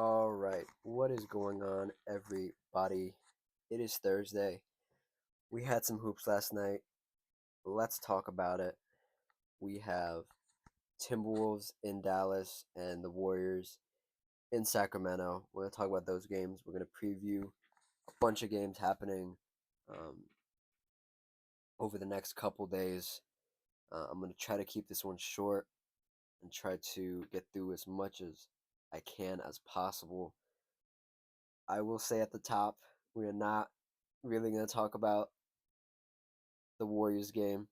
All right, what is going on, everybody? It is Thursday. We had some hoops last night. Let's talk about it. We have Timberwolves in Dallas and the Warriors in Sacramento. We're going to talk about those games. We're going to preview a bunch of games happening um, over the next couple days. I'm going to try to keep this one short and try to get through as much as I can as possible. I will say at the top, we are not really going to talk about the Warriors game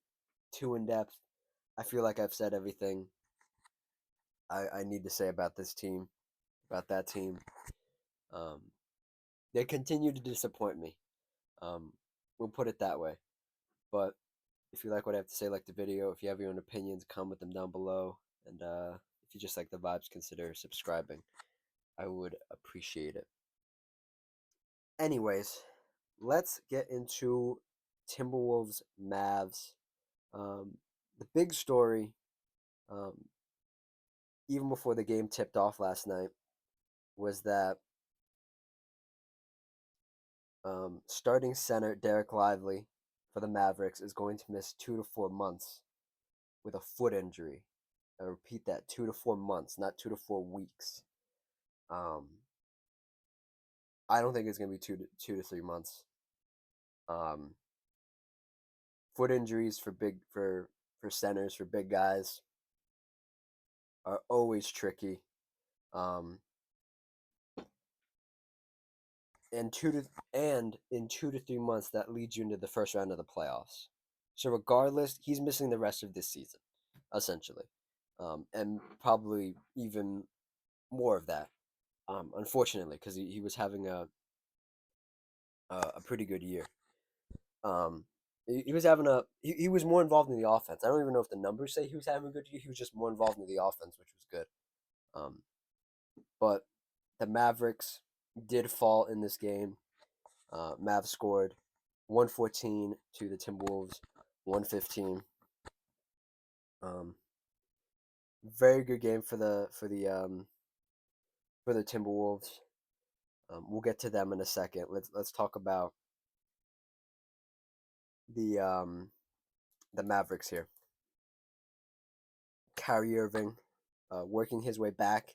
too in depth. I feel like I've said everything I need to say about this team, about that team. Um, they continue to disappoint me. Um, we'll put it that way. But if you like what I have to say, like the video. If you have your own opinions, comment them down below. And if you just like the vibes, consider subscribing. I would appreciate it. Anyways, let's get into Timberwolves Mavs. The big story, um, even before the game tipped off last night, was that starting center Derek Lively for the Mavericks is going to miss 2 to 4 months with a foot injury. I repeat that, 2 to 4 months, not 2 to 4 weeks. Um, I don't think it's going to be 2 to 3 months. Um, Foot injuries for centers for big guys are always tricky. Um, and two to and in 2 to 3 months that leads you into the first round of the playoffs. So regardless, he's missing the rest of this season, essentially, and probably even more of that. Unfortunately, because he was having a pretty good year. Um, he was having he was more involved in the offense. I don't even know if the numbers say he was having a good year. He was just more involved in the offense, which was good. Um, but the Mavericks did fall in this game. Mavs scored 114 to the Timberwolves 115. Um, Very good game for the Timberwolves. We'll get to them in a second. Let's talk about the um, the Mavericks here. Kyrie Irving, working his way back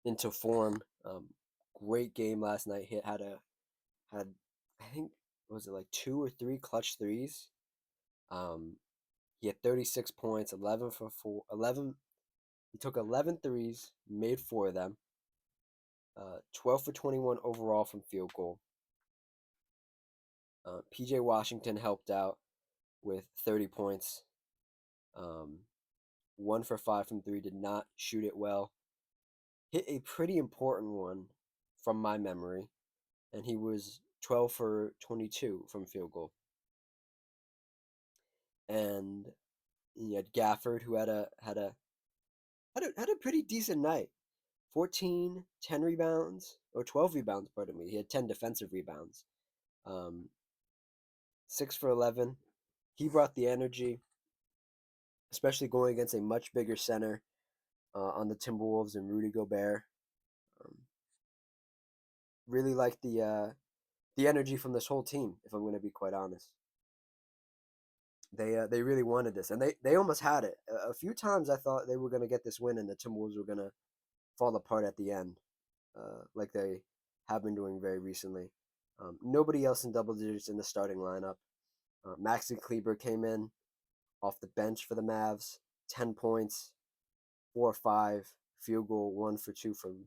into form. Great game last night. Hit had I think was it like 2 or 3 clutch threes. Um, he had 36 points, 11 for 4, 11. He took 11 threes, made 4 of them. 12 for 21 overall from field goal. PJ Washington helped out with 30 points. Um, 1 for 5 from 3, did not shoot it well. Hit a pretty important one from my memory, and he was 12 for 22 from field goal. And you had Gafford, who had a pretty decent night. 14, 10 rebounds, or 12 rebounds, pardon me. He had 10 defensive rebounds. Um, 6 for 11. He brought the energy, especially going against a much bigger center on the Timberwolves and Rudy Gobert. Um, really like the energy from this whole team, if I'm going to be quite honest. They really wanted this, and they almost had it. A few times I thought they were going to get this win, and the Timberwolves were going to fall apart at the end, like they have been doing very recently. Nobody else in double digits in the starting lineup. Maxi Kleber came in off the bench for the Mavs, 10 points, 4 or 5, field goal, 1 for 2 from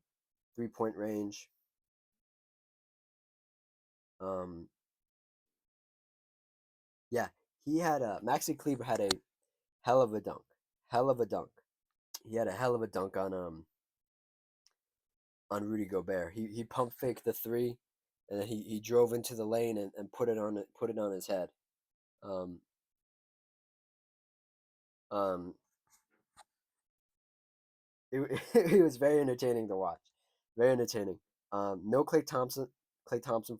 3-point range. Um, yeah, he had Maxi Kleber had a hell of a dunk, hell of a dunk. He had a hell of a dunk on Rudy Gobert. He pump faked the three, and then he drove into the lane and put it on his head. Um, um, it was very entertaining to watch, very entertaining. No Clay Thompson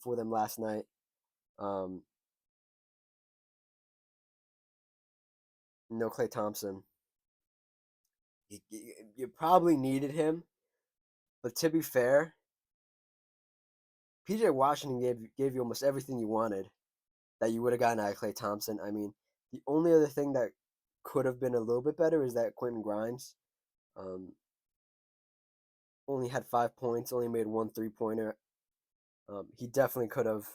for them last night. Um, no Clay Thompson. You probably needed him, but to be fair, PJ Washington gave you almost everything you wanted that you would have gotten out of Klay Thompson. I mean, the only other thing that could have been a little bit better is that Quentin Grimes um, only had 5 points, only made one 3-pointer. He definitely could have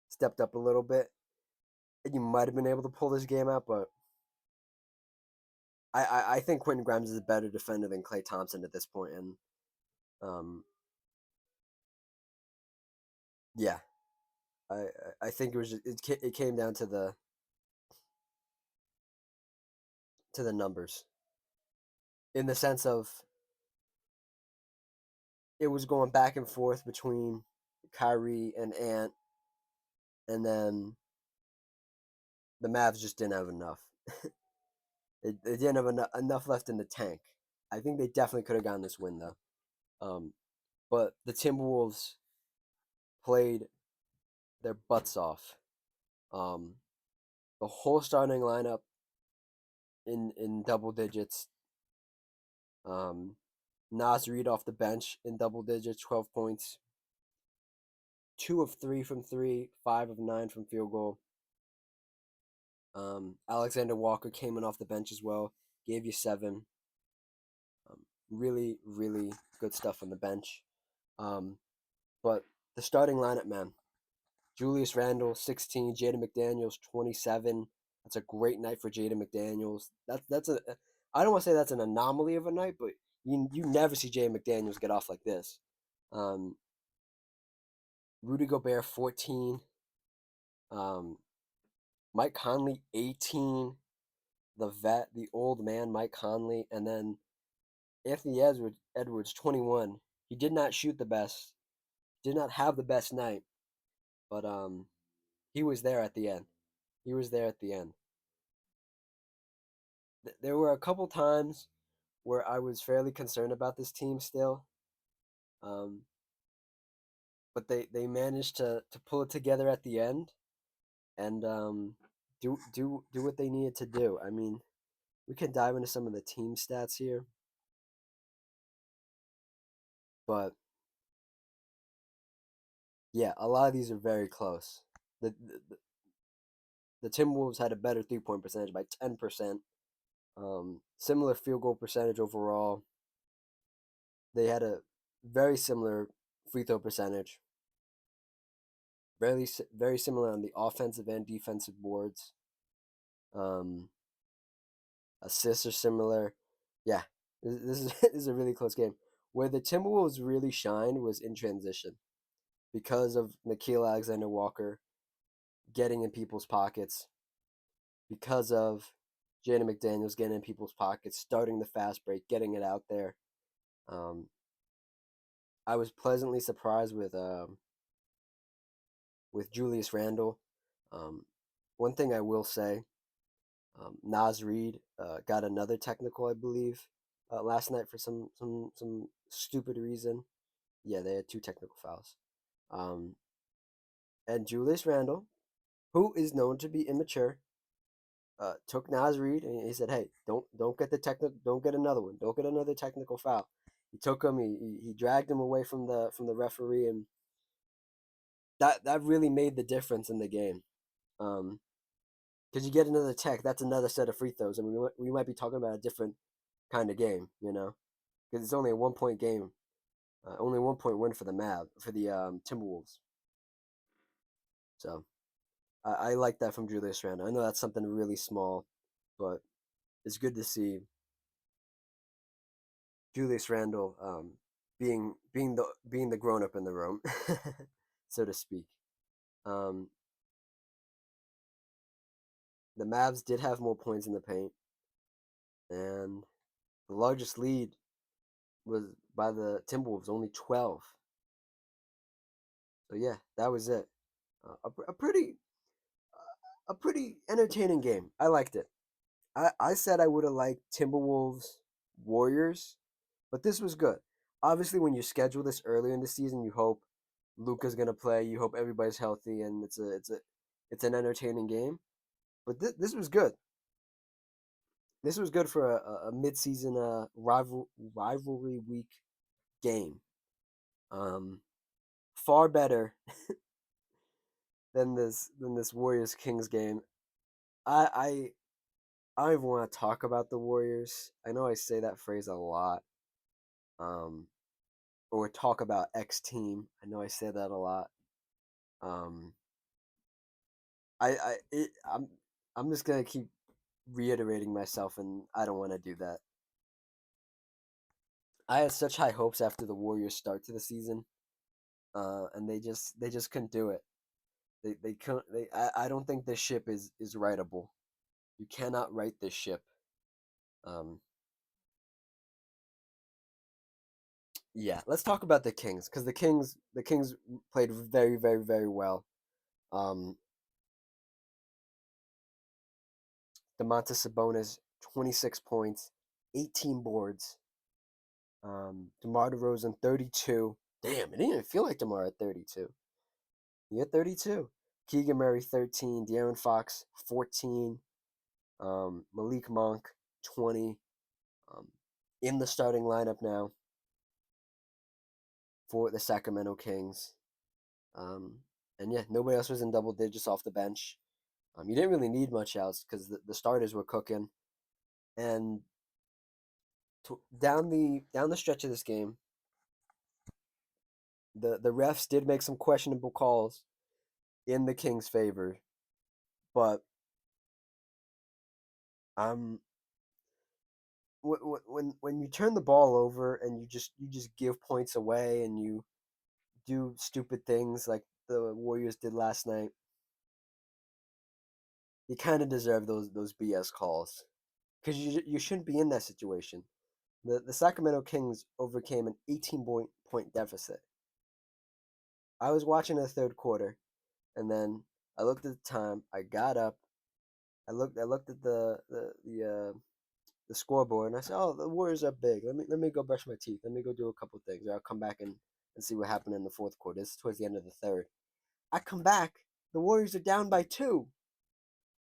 stepped up a little bit, and you might have been able to pull this game out. But I think Quentin Grimes is a better defender than Klay Thompson at this point, and um, yeah, I I think it was just, it came down to the numbers in the sense of it was going back and forth between Kyrie and Ant, and then the Mavs just didn't have enough. They didn't have enough left in the tank. I think they definitely could have gotten this win though. Um, but the Timberwolves played their butts off. Um, the whole starting lineup in double digits. Um, Nas Reed off the bench in double digits, 12 points, 2 of 3 from three, 5 of 9 from field goal. Alexander Walker came in off the bench as well, gave you 7. Really, really good stuff on the bench. But the starting lineup, man. Julius Randle, 16. Jaden McDaniels, 27. That's a great night for Jaden McDaniels. That's a I don't want to say that's an anomaly of a night, but you never see Jaden McDaniels get off like this. Um, Rudy Gobert, 14. Um, Mike Conley, 18. The vet, the old man, Mike Conley, and then Anthony Edwards, 21. He did not shoot the best, did not have the best night, but he was there at the end. He was there at the end. There were a couple times where I was fairly concerned about this team still, um, but they managed to pull it together at the end and do what they needed to do. I mean, we can dive into some of the team stats here, but yeah, a lot of these are very close. The Timberwolves had a better 3-point percentage by 10%. Similar field goal percentage overall. They had a very similar free throw percentage. Very similar on the offensive and defensive boards. Um, Assists are similar. Yeah, this is a really close game. Where the Timberwolves really shined was in transition because of Nickeil Alexander Walker getting in people's pockets, because of Jaden McDaniels getting in people's pockets, starting the fast break, getting it out there. Um, I was pleasantly surprised with Julius Randle. Um, One thing I will say, Nas Reed got another technical, I believe, last night for some stupid reason. Yeah, they had 2 technical fouls. Um, and Julius Randle, who is known to be immature, took Nas Reed and he said, "Hey, don't get the technical, don't get another one, don't get another technical foul." He took him, he dragged him away from the referee, and that really made the difference in the game. Um, because you get another tech, that's another set of free throws. I mean, we might be talking about a different kind of game, you know, because it's only a 1 point game, only 1 point win for the Timberwolves. So I like that from Julius Randle. I know that's something really small, but it's good to see Julius Randle being the grown up in the room, so to speak. Um, the Mavs did have more points in the paint, and the largest lead was by the Timberwolves, only 12. So yeah, that was it. A pretty entertaining game. I liked it. I said I would have liked Timberwolves Warriors, but this was good. Obviously, when you schedule this early in the season, you hope Luka's gonna play. You hope everybody's healthy, and it's an entertaining game. But this was good. This was good for a mid-season rivalry week game. Um, far better than this Warriors Kings game. I I don't even want to talk about the Warriors. I know I say that phrase a lot. Um, or talk about X team. I know I say that a lot. Um, I'm just gonna keep reiterating myself, and I don't want to do that. I had such high hopes after the Warriors' start to the season, and they just couldn't do it. They couldn't. I don't think this ship is rightable. You cannot right this ship. Um, yeah, let's talk about the Kings because the Kings played very well. Um, Domantas Sabonis 26 points, 18 boards. DeMar DeRozan 32. Damn, it didn't even feel like DeMar at 32. He had 32. Keegan Murray 13, De'Aaron Fox 14, Malik Monk 20. Um, in the starting lineup now for the Sacramento Kings. Um, and yeah, nobody else was in double digits off the bench. You didn't really need much else because the starters were cooking. And down the stretch of this game, the refs did make some questionable calls in the Kings' favor, but um, when you turn the ball over and you just give points away and you do stupid things like the Warriors did last night, you kind of deserve those BS calls because you shouldn't be in that situation. The Sacramento Kings overcame an 18 point deficit. I was watching the third quarter, and then I looked at the time. I got up. I looked at the scoreboard, and I said, "Oh, the Warriors are big. Let me go brush my teeth. Let me go do a couple things. Or I'll come back and see what happened in the fourth quarter. This is towards the end of the third. I come back. The Warriors are down by two,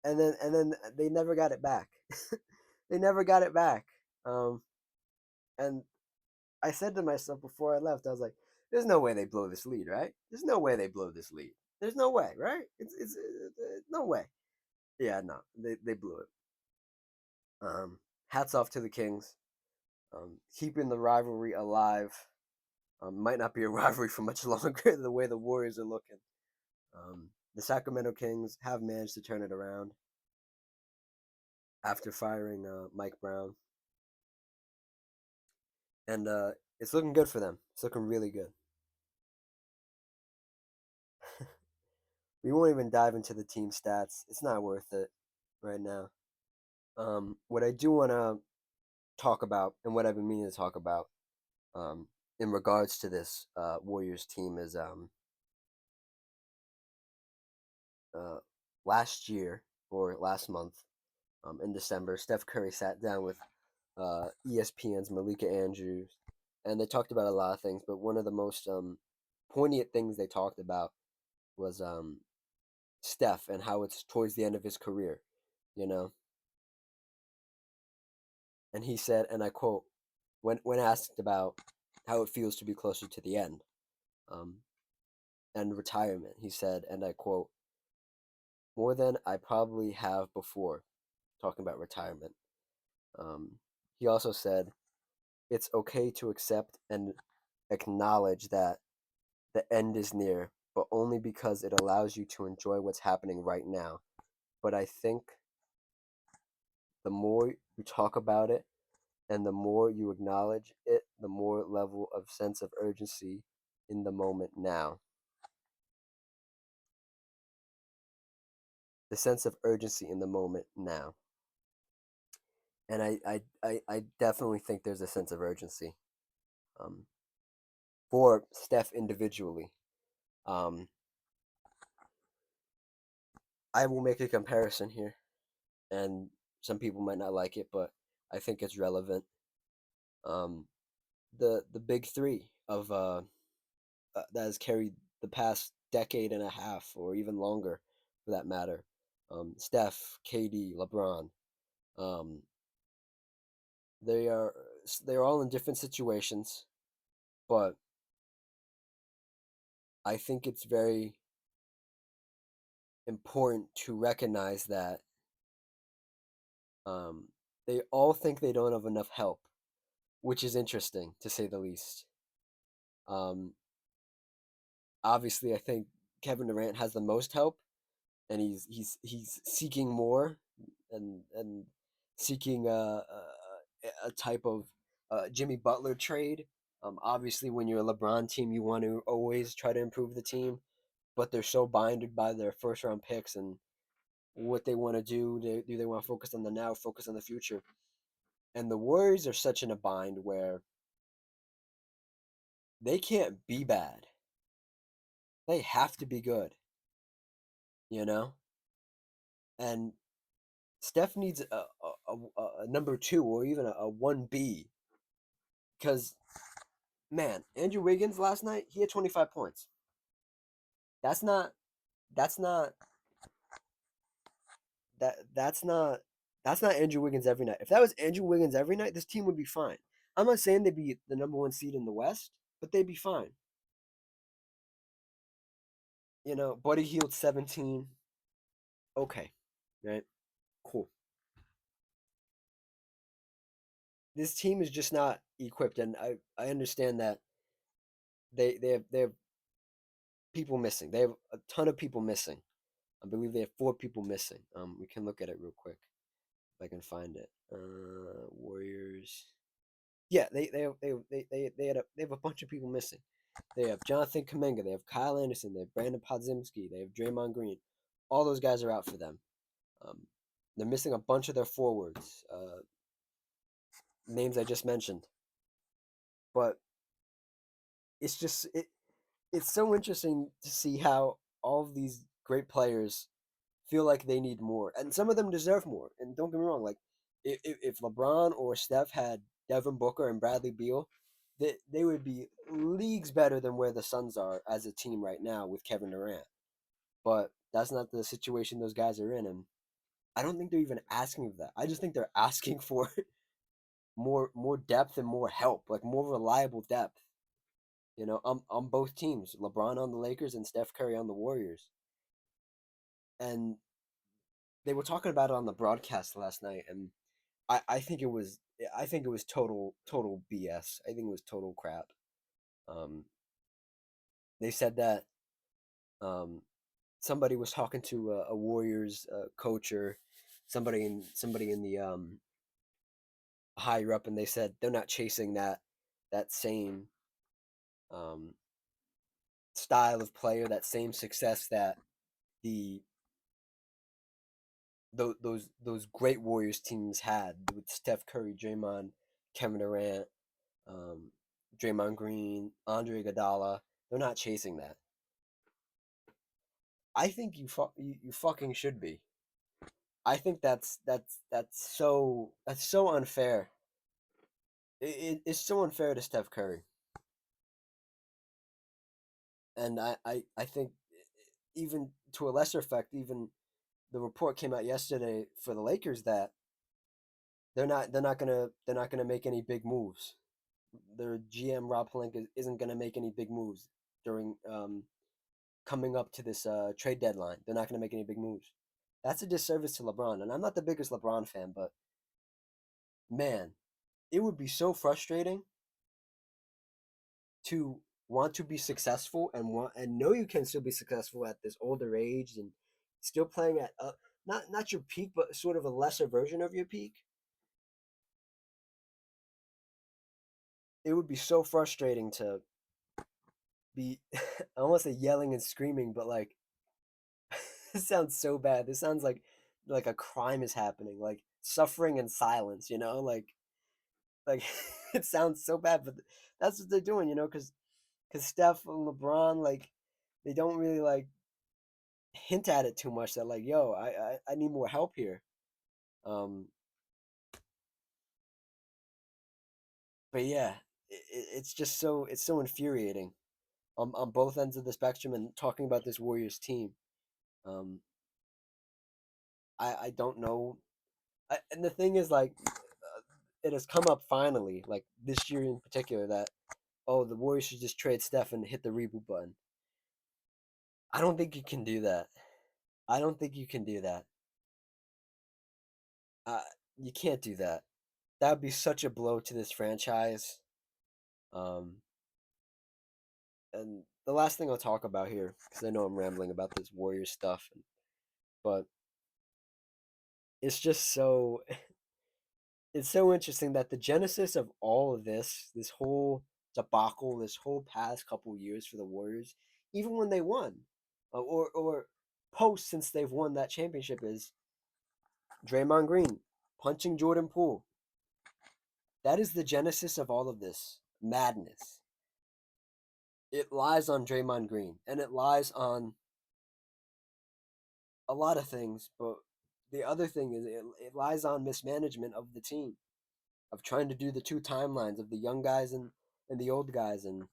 and then they never got it back. They never got it back. Um, and I said to myself before I left, I was like, "There's no way they blow this lead, right? There's no way they blow this lead. There's no way, right? No way." Yeah, no, they blew it. Hats off to the Kings, keeping the rivalry alive. Might not be a rivalry for much longer the way the Warriors are looking. The Sacramento Kings have managed to turn it around after firing Mike Brown, and it's looking good for them. It's looking really good. We won't even dive into the team stats. It's not worth it right now. What I do want to talk about, and what I've been meaning to talk about, um, in regards to this Warriors team, is uh, last year or last month, in December, Steph Curry sat down with ESPN's Malika Andrews, and they talked about a lot of things. But one of the most poignant things they talked about was Steph and how it's towards the end of his career, you know. And he said, and I quote, when asked about how it feels to be closer to the end, um, and retirement, he said, and I quote, more than I probably have before, talking about retirement. Um, he also said, it's okay to accept and acknowledge that the end is near, but only because it allows you to enjoy what's happening right now. But I think the more you talk about it and the more you acknowledge it, the more level of sense of urgency in the moment now. The sense of urgency in the moment now. And I definitely think there's a sense of urgency um, for Steph individually. Um, I will make a comparison here, and some people might not like it, but I think it's relevant. Um, the big three of that has carried the past decade and a half, or even longer, for that matter. Steph, KD, LeBron. Um, they are they're all in different situations, but I think it's very important to recognize that um, they all think they don't have enough help, which is interesting to say the least. Um, Obviously, I think Kevin Durant has the most help, and he's seeking more and seeking a type of Jimmy Butler trade. Obviously, when you're a LeBron team, you want to always try to improve the team, but they're so binded by their first round picks and what they want to do. Do they want to focus on the now, focus on the future? And the Warriors are such in a bind where they can't be bad. They have to be good, you know? And Steph needs a number two or even a 1B because, man, Andrew Wiggins last night, he had 25 points. That's not, that's not, that's not, that's not Andrew Wiggins every night. If that was Andrew Wiggins every night, this team would be fine. I'm not saying they'd be the number one seed in the West, but they'd be fine. Buddy Hield 17. Okay, right? Cool. This team is just not equipped, and I understand that they have people missing. They have a ton of people missing. I believe they have four people missing. We can look at it real quick if I can find it. Warriors. Yeah, they have a bunch of people missing. They have Jonathan Kaminga. They have Kyle Anderson. They have Brandon Podzimski. They have Draymond Green. All those guys are out for them. Um, they're missing a bunch of their forwards. Names I just mentioned. But it's so interesting to see how all of these great players feel like they need more, and some of them deserve more. And don't get me wrong, like if LeBron or Steph had Devin Booker and Bradley Beal, they would be leagues better than where the Suns are as a team right now with Kevin Durant. But that's not the situation those guys are in, and I don't think they're even asking for that. I just think they're asking for more depth and more help, like more reliable depth. On both teams, LeBron on the Lakers and Steph Curry on the Warriors. And they were talking about it on the broadcast last night, and I think it was total BS. I think it was total crap. Um, they said that um, somebody was talking to a Warriors coach or somebody in the higher up, and they said they're not chasing that same um, style of player, that same success that the those great Warriors teams had with Steph Curry, Draymond, Kevin Durant, um, Draymond Green, Andre Iguodala. They're not chasing that. I think you fucking should be. I think that's so unfair. It's so unfair to Steph Curry, and I think even to a lesser effect, even the report came out yesterday for the Lakers that they're not gonna make any big moves. Their GM Rob Pelinka isn't gonna make any big moves during coming up to this trade deadline. They're not gonna make any big moves. That's a disservice to LeBron, and I'm not the biggest LeBron fan, but man, it would be so frustrating to want to be successful and know you can still be successful at this older age and still playing at not your peak, but sort of a lesser version of your peak. It would be so frustrating to be I almost say yelling and screaming, but like this sounds so bad. This sounds like a crime is happening, like suffering in silence. Like it sounds so bad, but that's what they're doing. Because Steph and LeBron, like, they don't really like hint at it too much. That like, yo, I need more help here. Um, but yeah, it's so infuriating on both ends of the spectrum. And talking about this Warriors team, um, I don't know. And the thing is, like, it has come up finally, like this year in particular, that the Warriors should just trade Steph and hit the reboot button. I don't think you can do that. I don't think you can do that. Uh, you can't do that. That would be such a blow to this franchise. Um, and the last thing I'll talk about here, because I know I'm rambling about this Warriors stuff, but it's just so it's so interesting that the genesis of all of this whole debacle, this whole past couple years for the Warriors, even when they won, or post since they've won that championship, is Draymond Green punching Jordan Poole. That is the genesis of all of this madness. It lies on Draymond Green, and it lies on a lot of things, but the other thing is it lies on mismanagement of the team, of trying to do the two timelines of the young guys and the old guys. And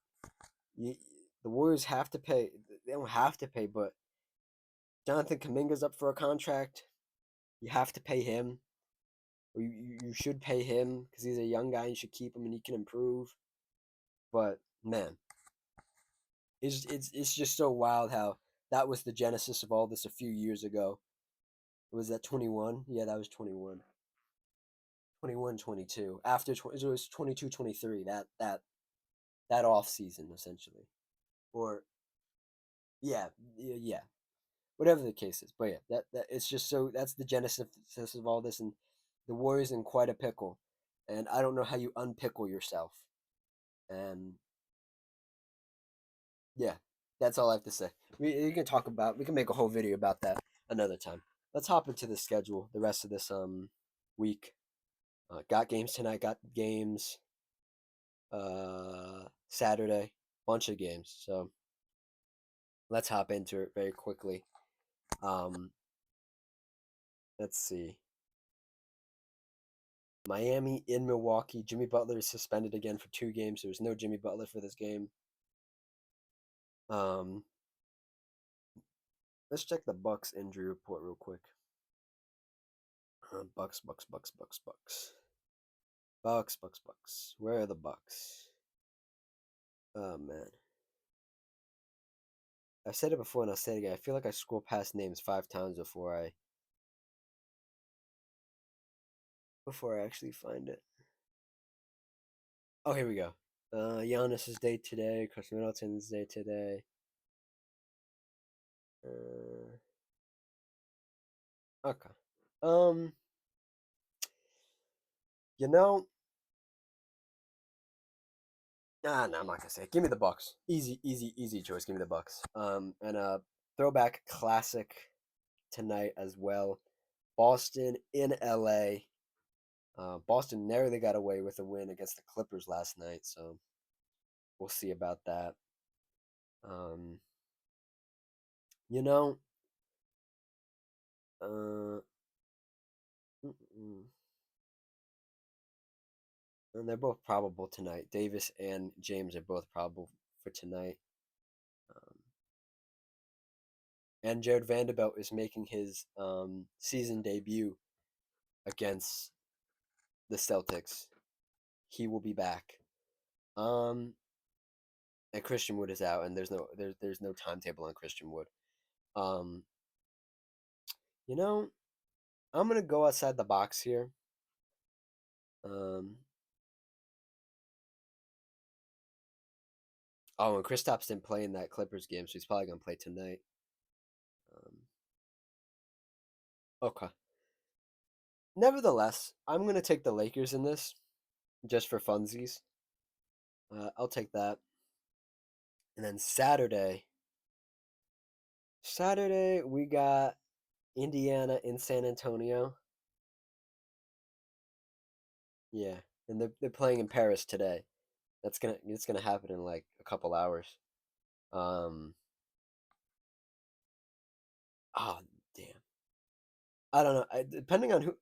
you, the Warriors have to pay. They don't have to pay, but Jonathan Kuminga's up for a contract. You have to pay him. Or you should pay him because he's a young guy and you should keep him and he can improve. But man, it's just so wild how that was the genesis of all this a few years ago. Was that 21? Yeah, that was 21. 21, 22. After 20, it was 22, 23. That off season essentially. Or yeah, yeah, whatever the case is. But yeah, that it's just so that's the genesis of all this, and the Warriors in quite a pickle, and I don't know how you unpickle yourself. And yeah, that's all I have to say. We can talk about. We can make a whole video about that another time. Let's hop into the schedule. The rest of this week. Got games tonight. Got games Saturday. Bunch of games. So let's hop into it very quickly. Um, let's see. Miami in Milwaukee. Jimmy Butler is suspended again for 2 games. There's no Jimmy Butler for this game. Um, let's check the Bucks injury report real quick. Bucks, Bucks, Bucks, Bucks, Bucks, Bucks, Bucks, Bucks. Where are the Bucks? Oh man, I said it before and I'll say it again. I feel like I scrolled past names 5 times before I actually find it. Oh, here we go. Giannis's day today. Chris Middleton's day today. Uh, okay. Um, you know, nah, nah, I'm not gonna say it. Give me the Bucks. Easy, easy, easy choice. Give me the Bucks. And a throwback classic tonight as well. Boston in LA. Boston narrowly got away with a win against the Clippers last night, so we'll see about that. Um, you know, uh, and they're both probable tonight. Davis and James are both probable for tonight. Um, and Jared Vanderbilt is making his season debut against the Celtics. He will be back. Um, and Christian Wood is out, and there's no timetable on Christian Wood. Um, you know, I'm gonna go outside the box here. Um, oh, and Kristaps didn't play in that Clippers game, so he's probably gonna play tonight. Um, okay. Nevertheless, I'm gonna take the Lakers in this, just for funsies. I'll take that. And then Saturday we got Indiana in San Antonio. Yeah, and they're playing in Paris today. It's gonna happen in like a couple hours. Um, oh damn, I don't know. Depending on who,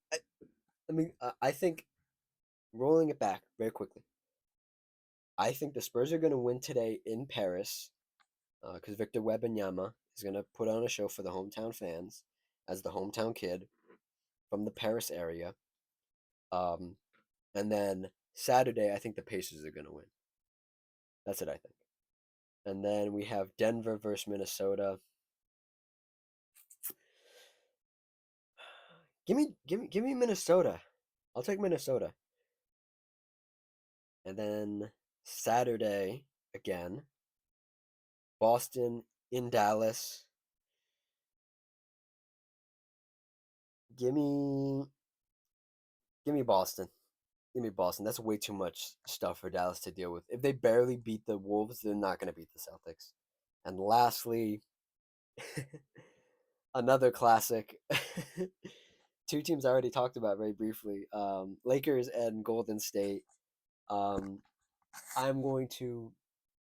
I think rolling it back very quickly. I think the Spurs are gonna win today in Paris, because Victor Wembanyama is gonna put on a show for the hometown fans as the hometown kid from the Paris area. Um, and then Saturday, I think the Pacers are gonna win. That's what I think. And then we have Denver versus Minnesota. Give me Minnesota. I'll take Minnesota. And then Saturday again, Boston in Dallas. Give me give me Boston. Give me Boston. That's way too much stuff for Dallas to deal with. If they barely beat the Wolves, they're not going to beat the Celtics. And lastly, another classic. Two teams I already talked about very briefly. Lakers and Golden State. Um, I'm going to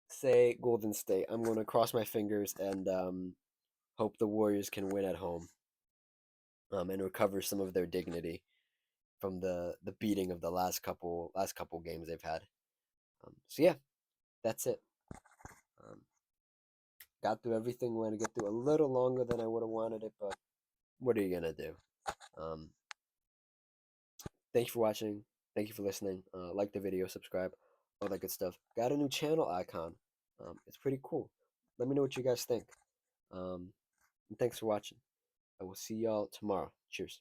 say Golden State. I'm going to cross my fingers and hope the Warriors can win at home and recover some of their dignity from the beating of the last couple games they've had. So yeah, that's it. Um, got through everything. We're gonna get through a little longer than I would have wanted it, but what are you gonna do? Um, thank you for watching. Thank you for listening. Like the video, subscribe, all that good stuff. Got a new channel icon. It's pretty cool. Let me know what you guys think. And thanks for watching. I will see y'all tomorrow. Cheers.